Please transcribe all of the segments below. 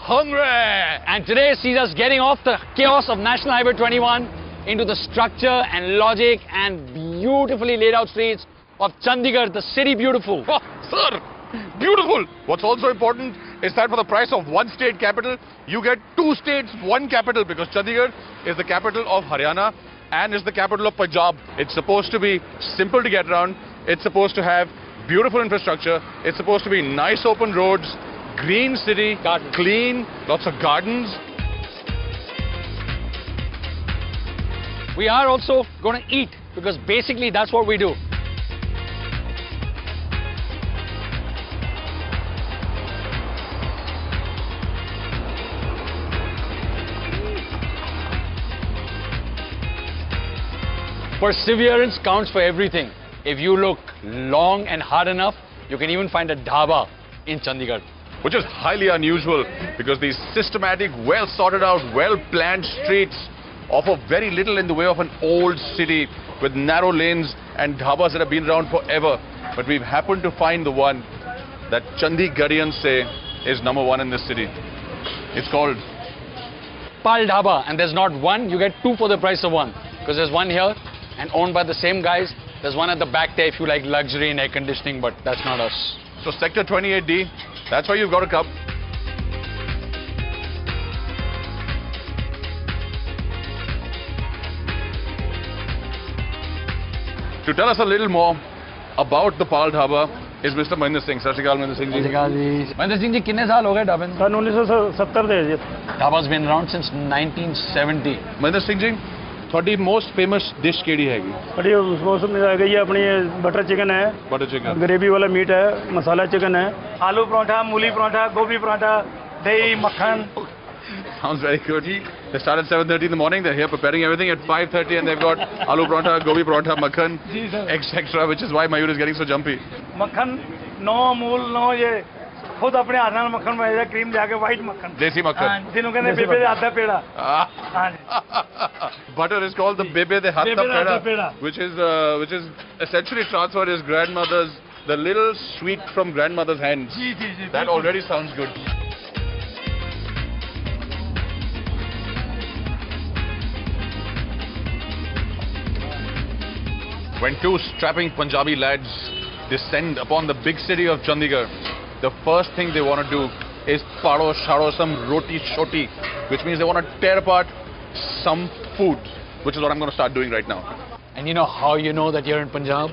hungry. And today sees us getting off the chaos of National Highway 21 into the structure and logic and beautifully laid out streets of Chandigarh, the city beautiful. Oh, sir, beautiful. What's also important is that for the price of one state capital, you get two states, one capital, because Chandigarh is the capital of Haryana and is the capital of Punjab. It's supposed to be simple to get around. It's supposed to have beautiful infrastructure. It's supposed to be nice open roads, green city, clean, lots of gardens. We are also going to eat, because basically that's what we do. Perseverance counts for everything. If you look long and hard enough, you can even find a dhaba in Chandigarh. Which is highly unusual, because these systematic, well sorted out, well planned streets offer very little in the way of an old city with narrow lanes and dhabas that have been around forever. But we've happened to find the one that Chandigarhians say is number one in this city. It's called Pal Dhaba, and there's not one, you get two for the price of one. Because there's one here and owned by the same guys. There's one at the back there if you like luxury and air conditioning, but that's not us. So Sector 28D, that's where you've got to come. To tell us a little more about the Pal Dhaba is Mr. Mayur Singh. Sat Shri Akal, Mayur Singh ji. Mayur Singh ji, कितने साल हो गए ढाबे में? सन 1970 ਦੇ Dhaba's been around since 1970. Mayur Singh ji, ਤੁਹਾਡੀ most famous dish ਕਿਹੜੀ ਹੈਗੀ? बड़ी उस मौसम में आ गई है अपनी बटर चिकन है, Butter chicken. ग्रेवी वाला मीट है, मसाला चिकन है, आलू पराठा, मूली पराठा, गोभी पराठा, दही मक्खन. Sounds very good. They start at 7:30 in the morning. They're here preparing everything at 5:30, and they've got aloo paratha, gobi paratha, makhan, etc. Which is why Mayur is getting so jumpy. मक्खन no Amul no ये खुद अपने हाथ नाल मक्खन बनाया, cream जाके white मक्खन. Desi makhan. जिन्हों कहते बेबे दे हाथ दा पेड़ा. Butter is called the bebe de hath da peda, which is essentially transferred his grandmother's, the little sweet from grandmother's hands. That already sounds good. When two strapping Punjabi lads descend upon the big city of Chandigarh, the first thing they want to do is paro sharo some roti shoti, which means they want to tear apart some food, which is what I'm going to start doing right now. And you know how you know that you're in Punjab?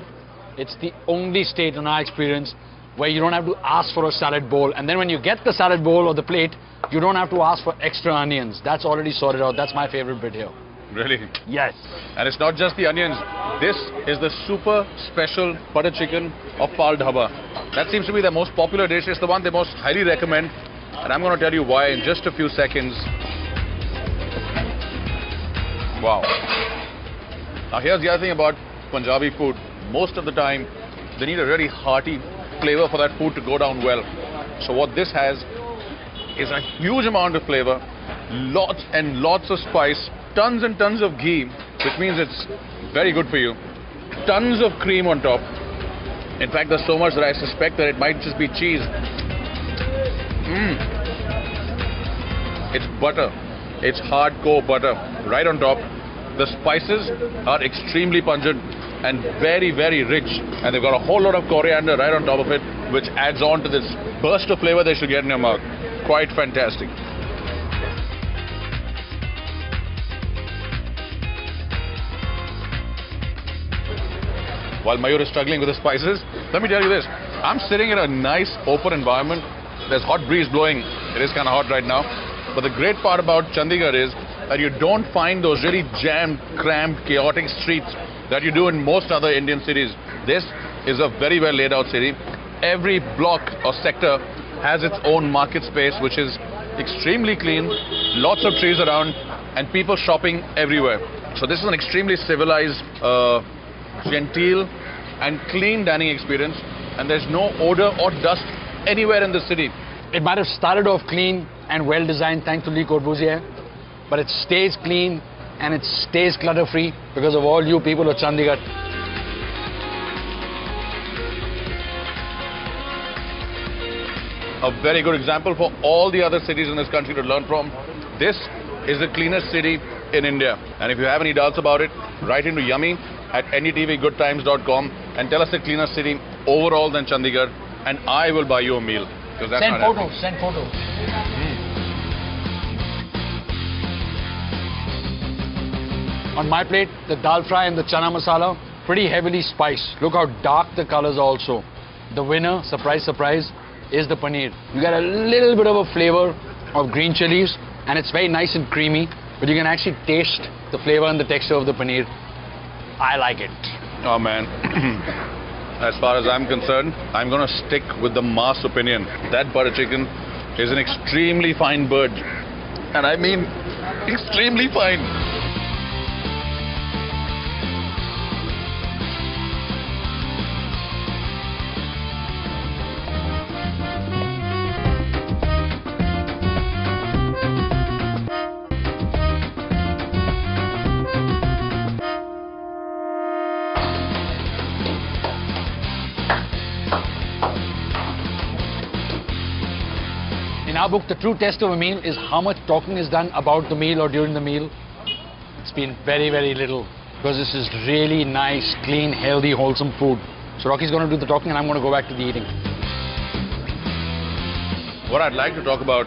It's the only state in our experience where you don't have to ask for a salad bowl, and then when you get the salad bowl or the plate, you don't have to ask for extra onions. That's already sorted out. That's my favorite bit here. Really? Yes. And it's not just the onions. This is the super special butter chicken of Pal Dhaba. That seems to be the most popular dish. It's the one they most highly recommend. And I'm going to tell you why in just a few seconds. Wow. Now here's the other thing about Punjabi food. Most of the time, they need a really hearty flavor for that food to go down well. So what this has is a huge amount of flavor, lots and lots of spice, tons and tons of ghee, which means it's very good for you. Tons of cream on top. In fact, there's so much that I suspect that it might just be cheese. It's butter. It's hardcore butter right on top. The spices are extremely pungent and very, very rich. And they've got a whole lot of coriander right on top of it, which adds on to this burst of flavor they should get in your mouth. Quite fantastic. While Mayur is struggling with the spices, let me tell you this. I'm sitting in a nice open environment. There's hot breeze blowing. It is kind of hot right now. But the great part about Chandigarh is that you don't find those really jammed, cramped, chaotic streets that you do in most other Indian cities. This is a very well laid out city. Every block or sector has its own market space, which is extremely clean, lots of trees around, and people shopping everywhere. So this is an extremely civilized, genteel and clean dining experience, and there's no odor or dust anywhere in the city. It might have started off clean and well designed thanks to Lee Corbusier, but it stays clean and it stays clutter free because of all you people of Chandigarh. a very good example for all the other cities in this country to learn from. This is the cleanest city in India. And if you have any doubts about it, write into yummy@nytvgoodtimes.com and tell us the cleanest city overall than Chandigarh, and I will buy you a meal. Because that's Send not happening. photos, send photos. On my plate, the dal fry and the chana masala, pretty heavily spiced. Look how dark the colors are also. The winner, surprise, surprise, is the paneer. You get a little bit of a flavor of green chilies, and it's very nice and creamy, but you can actually taste the flavor and the texture of the paneer. I like it. Oh man. As far as I'm concerned, I'm going to stick with the mass opinion. That butter chicken is an extremely fine bird. And I mean, extremely fine. In our book, the true test of a meal is how much talking is done about the meal or during the meal. It's been very, very little, because this is really nice, clean, healthy, wholesome food. So Rocky's going to do the talking and I'm going to go back to the eating. What I'd like to talk about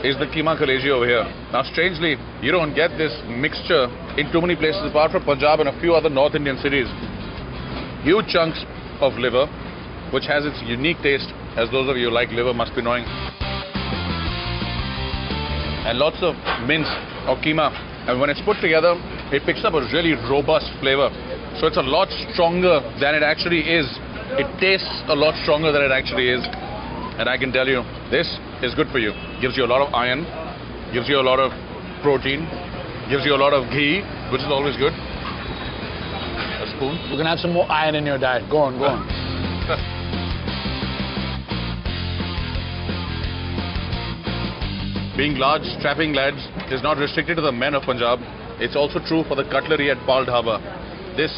is the keema kaleji over here. Now, strangely, you don't get this mixture in too many places apart from Punjab and a few other North Indian cities. Huge chunks of liver, which has its unique taste, as those of you who like liver must be knowing. And lots of mince or keema. And when it's put together, it picks up a really robust flavor. So it's a lot stronger than it actually is. It tastes a lot stronger than it actually is. And I can tell you, this is good for you. Gives you a lot of iron, gives you a lot of protein, gives you a lot of ghee, which is always good. A spoon. You can have some more iron in your diet. Go on, go on. Being large, strapping lads is not restricted to the men of Punjab. It's also true for the cutlery at Pal Dhaba. This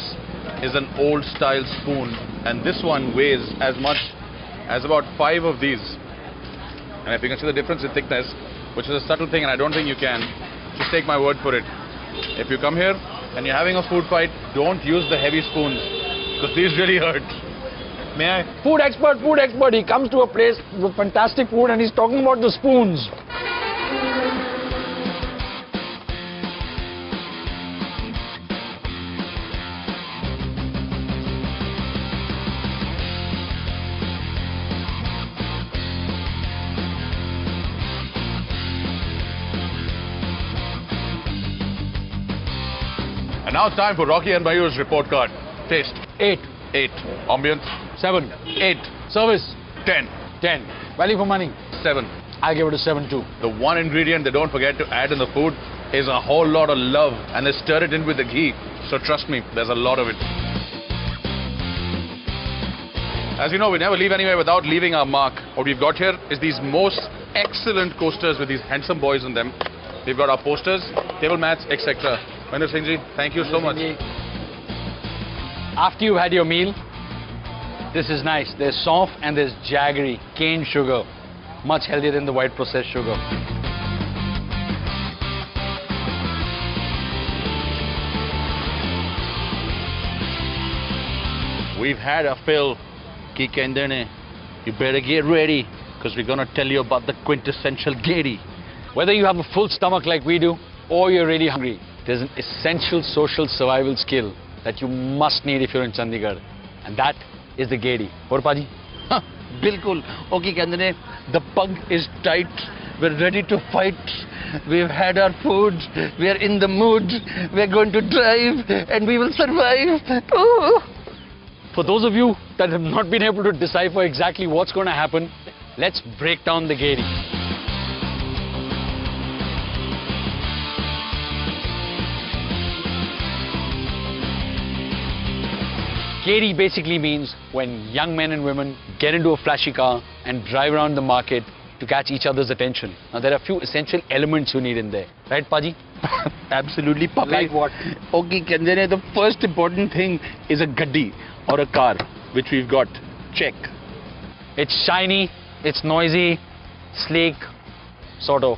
is an old style spoon, and this one weighs as much as about 5 of these. And if you can see the difference in thickness, which is a subtle thing and I don't think you can, just take my word for it. If you come here and you're having a food fight, don't use the heavy spoons, because these really hurt. May I? Food expert, food expert. He comes to a place with fantastic food and he's talking about the spoons. And now it's time for Rocky and Mayur's report card. Taste. 8. 8. Ambience. 7. 8. Service. 10. 10. Value for money. 7. I give it a 7 too. The one ingredient they don't forget to add in the food is a whole lot of love, and they stir it in with the ghee. So trust me, there's a lot of it. As you know, we never leave anywhere without leaving our mark. What we've got here is these most excellent coasters with these handsome boys in them. We've got our posters, table mats, etc. Mayur Singh ji, thank you so much. After you've had your meal, this is nice. There's soft and there's jaggery, cane sugar. Much healthier than the white processed sugar. We've had a fill. Ki kende ne, you better get ready, because we're going to tell you about the quintessential gedi. Whether you have a full stomach like we do, or you're really hungry, there's an essential social survival skill that you must need if you're in Chandigarh. And that is the gedi. Or Paji? Bilkul. Okay, Kandane, the pug is tight. We're ready to fight. We've had our food. We're in the mood. We're going to drive and we will survive. Oh. For those of you that have not been able to decipher exactly what's going to happen, let's break down the gedi. Gedi basically means when young men and women get into a flashy car and drive around the market to catch each other's attention. Now, there are a few essential elements you need in there. Right, Paji? Absolutely, Papa. Like what? Okay, Kandane, the first important thing is a gaddi or a car, which we've got. Check. It's shiny, It's noisy, sleek, sort of.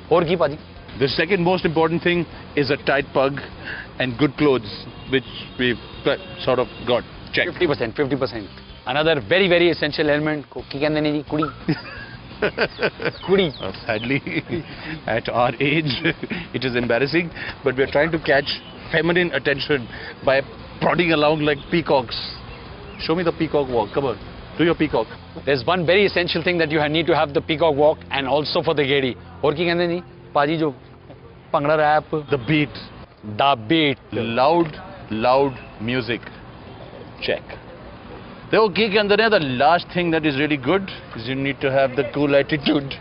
Or ki paji? The second most important thing is a tight pug and good clothes, which we've sort of got checked. 50%, 50%. Another very, very essential element. Ko ki kende nahi ji? Kudi. Kudi. Sadly, at our age, it is embarrassing, but we are trying to catch feminine attention by prodding along like peacocks. Show me the peacock walk. Come on, do your peacock. There's one very essential thing that you need to have the peacock walk and also for the gedi. Or ki kende nahi? Paji jo Pangra rap. The beat. The beat. Loud music. Check. The last thing that is really good is you need to have the cool attitude.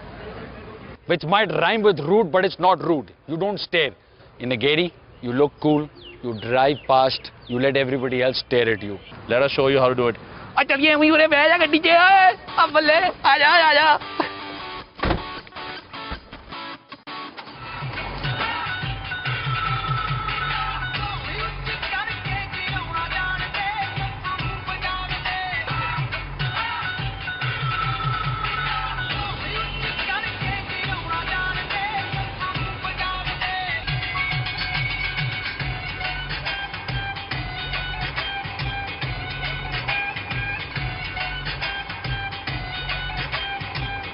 Which might rhyme with rude, but it's not rude. You don't stare. In a gedi, you look cool, you drive past, you let everybody else stare at you. Let us show you how to do it.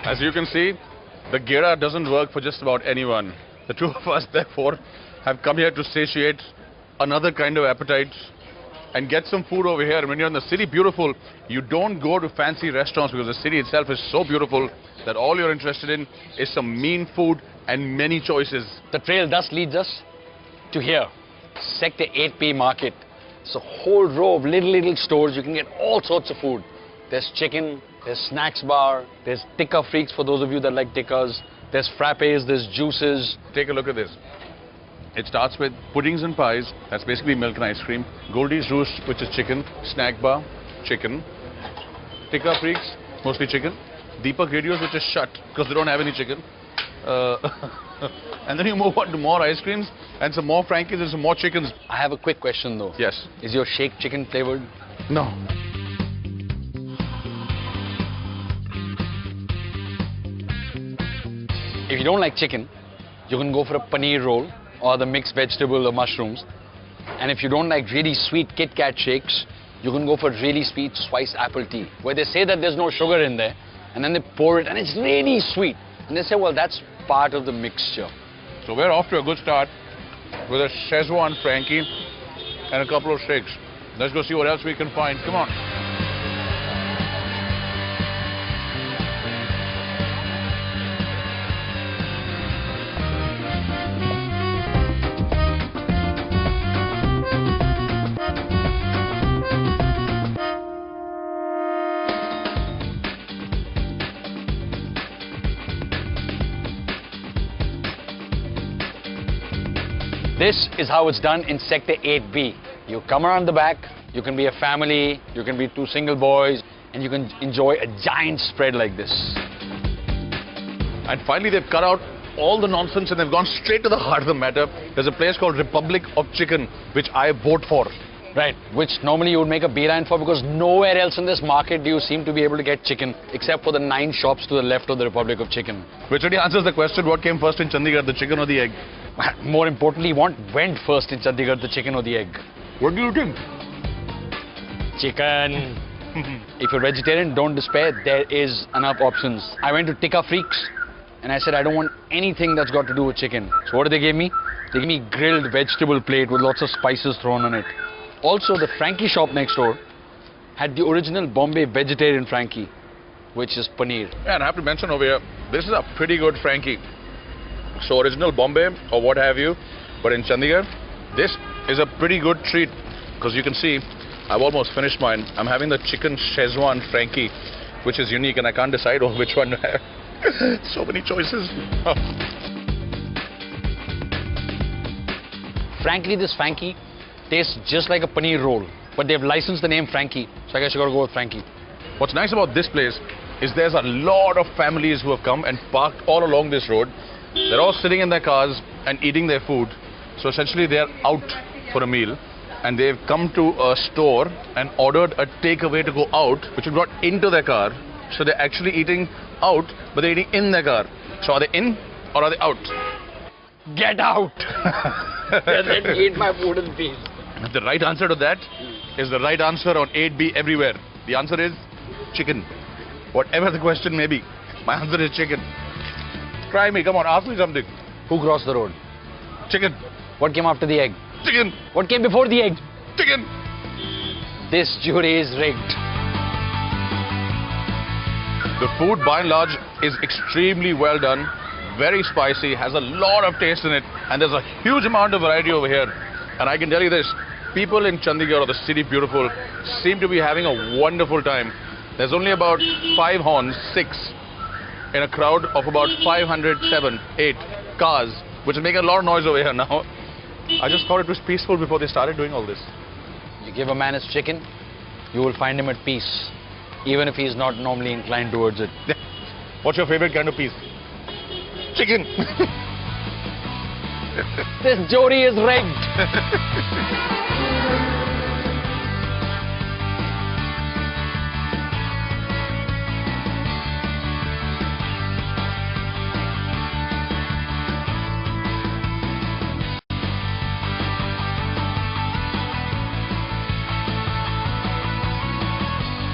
As you can see, the gera doesn't work for just about anyone. The two of us, therefore, have come here to satiate another kind of appetite and get some food over here. When you're in the city, beautiful, you don't go to fancy restaurants because the city itself is so beautiful that all you're interested in is some mean food and many choices. The trail thus leads us to here, Sector 8B Market. It's a whole row of little stores. You can get all sorts of food. There's chicken, there's snacks bar, there's tikka freaks for those of you that like tikkas, there's frappes, there's juices. Take a look at this. It starts with puddings and pies, that's basically milk and ice cream. Goldie's Roost, which is chicken. Snack bar, chicken. Tikka freaks, mostly chicken. Deepak Radios, which is shut because they don't have any chicken. And then you move on to more ice creams and some more Frankies and some more chickens. I have a quick question though. Yes. Is your shake chicken flavored? No. If you don't like chicken, you can go for a paneer roll or the mixed vegetable or mushrooms. And if you don't like really sweet Kit Kat shakes, you can go for really sweet Swiss apple tea, where they say that there's no sugar in there, and then they pour it and it's really sweet. And they say, well, that's part of the mixture. So we're off to a good start with a Szechuan Frankie and a couple of shakes. Let's go see what else we can find. Come on. This is how it's done in Sector 8B. You come around the back, you can be a family, you can be two single boys, and you can enjoy a giant spread like this. And finally, they've cut out all the nonsense and they've gone straight to the heart of the matter. There's a place called Republic of Chicken, which I vote for. Right, which normally you would make a beeline for because nowhere else in this market do you seem to be able to get chicken except for the 9 shops to the left of the Republic of Chicken. Which already answers the question, what came first in Chandigarh, the chicken or the egg? More importantly, what went first in Chandigarh, the chicken or the egg? What do you think? Chicken. If you're vegetarian, don't despair, there is enough options. I went to Tikka Freaks and I said I don't want anything that's got to do with chicken. So what did they give me? They gave me grilled vegetable plate with lots of spices thrown on it. Also, the Frankie shop next door had the original Bombay vegetarian Frankie, which is paneer. Yeah, and I have to mention over here, this is a pretty good Frankie. So original Bombay or what have you, but in Chandigarh, this is a pretty good treat because you can see I've almost finished mine. I'm having the chicken Szechuan Frankie, which is unique and I can't decide which one to have. So many choices. Oh. Frankly, this Frankie tastes just like a paneer roll, but they've licensed the name Frankie, so I guess you gotta go with Frankie. What's nice about this place is there's a lot of families who have come and parked all along this road. They're all sitting in their cars and eating their food. So essentially they're out for a meal and they've come to a store and ordered a takeaway to go out, which is brought into their car So they're actually eating out, but they're eating in their car. So are they in or are they out? Get out! Let me eat my food in peace. The right answer to that is the right answer on 8B everywhere. The answer is chicken. Whatever the question may be, my answer is chicken. Try me, come on, ask me something. Who crossed the road? Chicken. What came after the egg? Chicken. What came before the egg? Chicken. This jury is rigged. The food by and large is extremely well done, very spicy, has a lot of taste in it, and there's a huge amount of variety over here. And I can tell you this, people in Chandigarh, or the city beautiful, seem to be having a wonderful time. There's only about 5 horns, 6, in a crowd of about 500, 7, 8 cars, which is making a lot of noise over here now. I just thought it was peaceful before they started doing all this. You give a man his chicken, you will find him at peace, even if he's not normally inclined towards it. What's your favorite kind of piece? Chicken. This jury is rigged.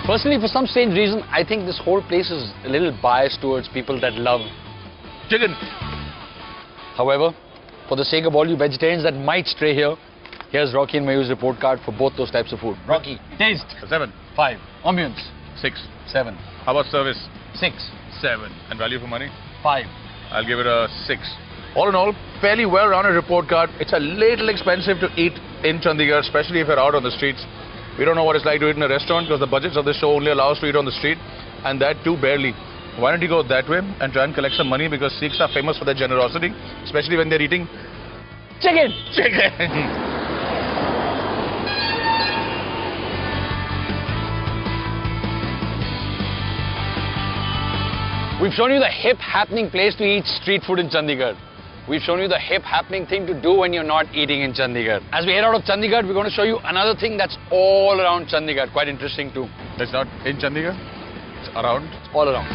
Personally, for some strange reason, I think this whole place is a little biased towards people that love Chicken. However, for the sake of all you vegetarians that might stray here, here's Rocky and Mayur's report card for both those types of food. Rocky, taste. 7. 5. Ambience. 6. 7. How about service? 6. 7. And value for money? 5. I'll give it a 6. All in all, fairly well-rounded report card. It's a little expensive to eat in Chandigarh, especially if you're out on the streets. We don't know what it's like to eat in a restaurant because the budgets of this show only allow us to eat on the street, and that too barely. Why don't you go that way and try and collect some money, because Sikhs are famous for their generosity, especially when they're eating Chicken. chicken. We've shown you the hip happening place to eat street food in Chandigarh. We've shown you the hip happening thing to do when you're not eating in Chandigarh. As we head out of Chandigarh, we're going to show you another thing that's all around Chandigarh. Quite interesting too. It's not in Chandigarh, it's around. It's all around.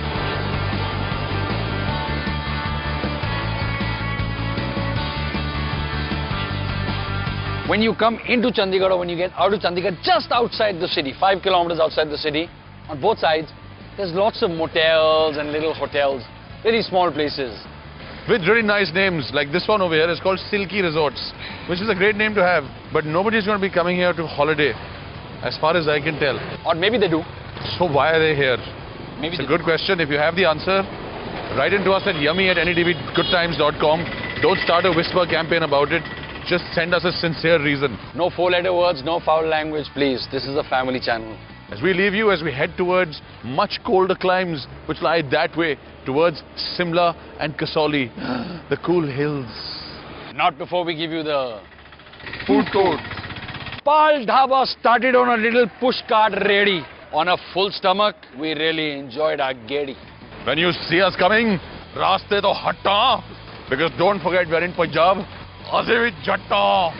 When you come into Chandigarh or when you get out of Chandigarh, just outside the city, 5 kilometers outside the city, on both sides, there's lots of motels and little hotels, very small places. With really nice names, like this one over here is called Silky Resorts, which is a great name to have, but nobody's going to be coming here to holiday, as far as I can tell. Or maybe they do. So why are they here? Maybe It's a they good question. If you have the answer, write into us at yummy@netvgoodtimes.com. Don't start a whisper campaign about it. Just send us a sincere reason. No 4-letter words, no foul language, please. This is a family channel. As we leave you, as we head towards much colder climes, which lie that way, towards Simla and Kasauli, the cool hills. Not before we give you the Food court. Pal Dhaba started on a little push cart ready. On a full stomach, we really enjoyed our gedi. When you see us coming, raste to hatta, because don't forget we're in Punjab. Aze vi jatta.